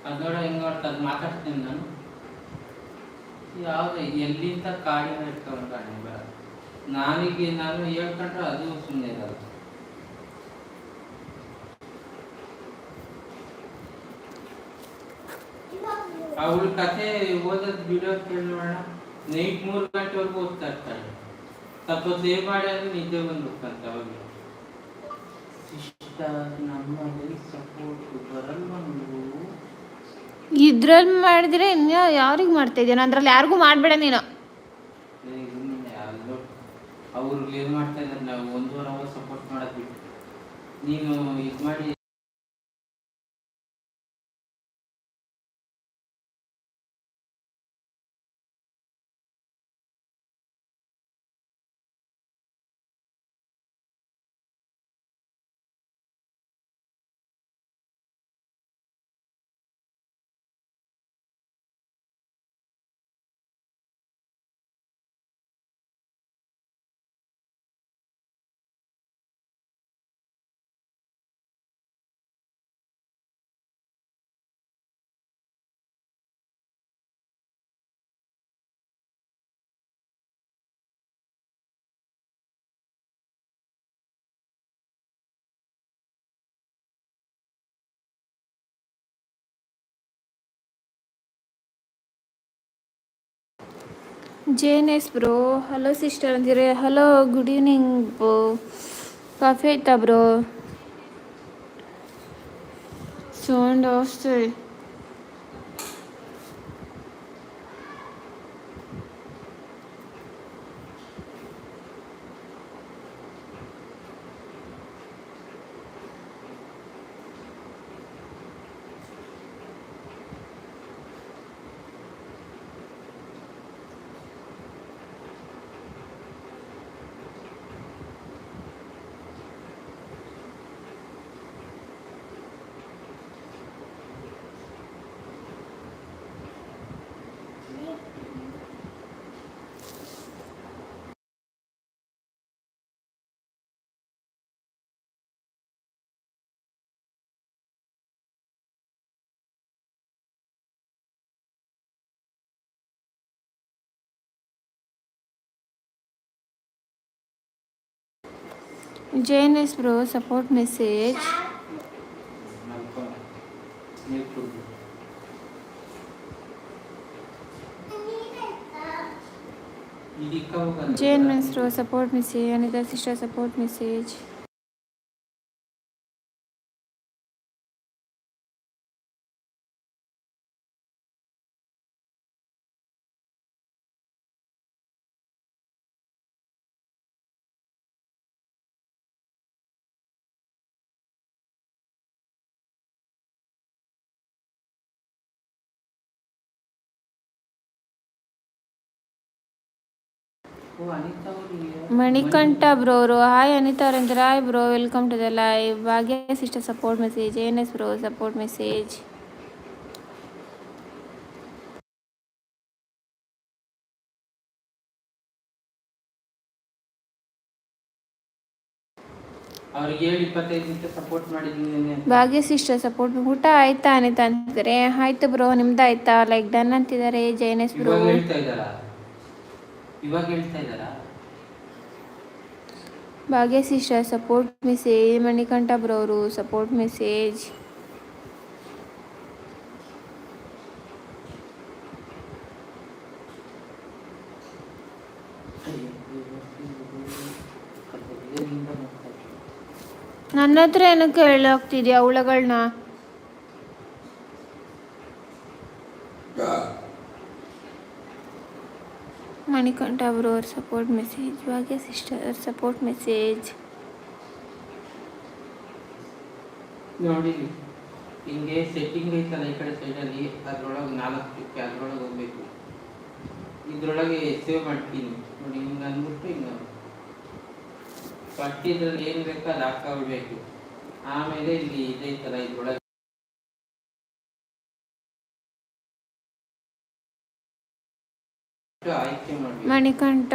ಅದೋಡ ಹೆಂಗೆ ಮಾಡ್ತದೆ ಮಾತಾಡ್ತೀನಿ ನಾನು. ಯಾವ್ದು ಎಲ್ಲಿಂದ ಕಾಡಿನ ಇಟ್ಕೊಂಡ್ರೆ ಬರ ನಾನು ಹೇಳ್ಕೊಂಡ್ರೆ ಅದು ಸುಮ್ಮನೆ ಇರಲ್ಲ. ಅವಳ ಕತೆ ಓದೋದು ವಿಡಿಯೋ ಕೇಳೋಣ. ನೈಟ್ 3 ಗಂಟೆವರೆಗೂ ಓದ್ತಾ ಇರ್ತಾಳೆ. ಸ್ವಲ್ಪ ಸೇವ್ ಮಾಡಿ ಅಂದ್ರೆ ನಿದ್ದೆ ಬಂದ್ಬಿಡ್ತಂತ ಅವಾಗ. ಸಿಸ್ಟರ್ ನಮ್ಮಲ್ಲಿ ಸಪೋರ್ಟ್ ಬರಲ್ವ ನೀವು? ಇದ್ರಲ್ಲಿ ಮಾಡಿದ್ರೆ ಇನ್ನು ಯಾರಿಗೆ ಮಾಡ್ತಾ ಇದೀಯ? ಅದ್ರಲ್ಲಿ ಯಾರಿಗೂ ಮಾಡಬೇಡ ನೀನು. ಅವ್ರಿಗೆ ಏನು ಮಾಡ್ತಾ ಇದ್ದಾರೆ, ನಾವು 1.5 ಅವರ್ ಸಪೋರ್ಟ್ ಮಾಡೋದು ಬಿಟ್ಟು ನೀನು ಇದು ಮಾಡಿ. JNS ಬ್ರೋ, ಹಲೋ ಸಿಸ್ಟರ್ ಅಂದಿರಿ. Hello, good evening bro. Coffee ಆಯ್ತಾ ಬ್ರೋ? ಸೌಂಡ್ ಆಫ್ಸ್ತಾರೆ. JNS bro, support message. JNS bro, support message. Anita sister, support message. Manikanta bro, hi Anita ಅವರಂದ್ರೆ hi bro, welcome to the live. Bhagya sister, support message. JNS bro, support message. Bhagya sister, support. ಊಟ ಆಯ್ತಾ ಅನಿತಾ ಅಂತಿದ್ದಾರೆ. ಆಯ್ತು bro, ನಿಮ್ದು ಆಯ್ತಾ? Like done ಅಂತಿದ್ದಾರೆ. JNS bro, Bhagya sister, support message. Manikanta bro ಅವರು, support message. ನನ್ನ ಹತ್ರ ಏನಕ್ಕೆ ಹೇಳೋಗ್ತಿದ್ಯಾ ಅವಳಗಳನ್ನ? ಮಣಿಕಂಠ ಅವರು ಅವ್ರ support message. Bhagya sister support message. ನೋಡಿ ಹಿಂಗೆ ಸೆಟ್ಟಿಂಗ್ ಐತಲ್ಲ ಈ ಕಡೆ ಸೈಡಲ್ಲಿ, ಅದ್ರೊಳಗೆ 4 ಕ್ಲಿಕ್, ಅದ್ರೊಳಗೆ ಹೋಗ್ಬೇಕು. ಇದ್ರೊಳಗೆ ಸೇವ್ ಮಾಡ್ತೀನಿ ನೋಡಿ. ಹಿಂಗೆ ಅಂದ್ಬಿಟ್ಟು ಹಿಂಗೆ ಫಸ್ಟ್ ಇದ್ರಲ್ಲಿ ಏನು ಬೇಕೋ ಅದು ಹಾಕ್ಕೊಳ್ಬೇಕು. ಆಮೇಲೆ ಇಲ್ಲಿ ಇದೈತಲ್ಲ ಇದ್ರೊಳಗೆ ಆಯ್ಕೆ ಮಾಡಬೇಕು. ಮಣಿಕಂಠ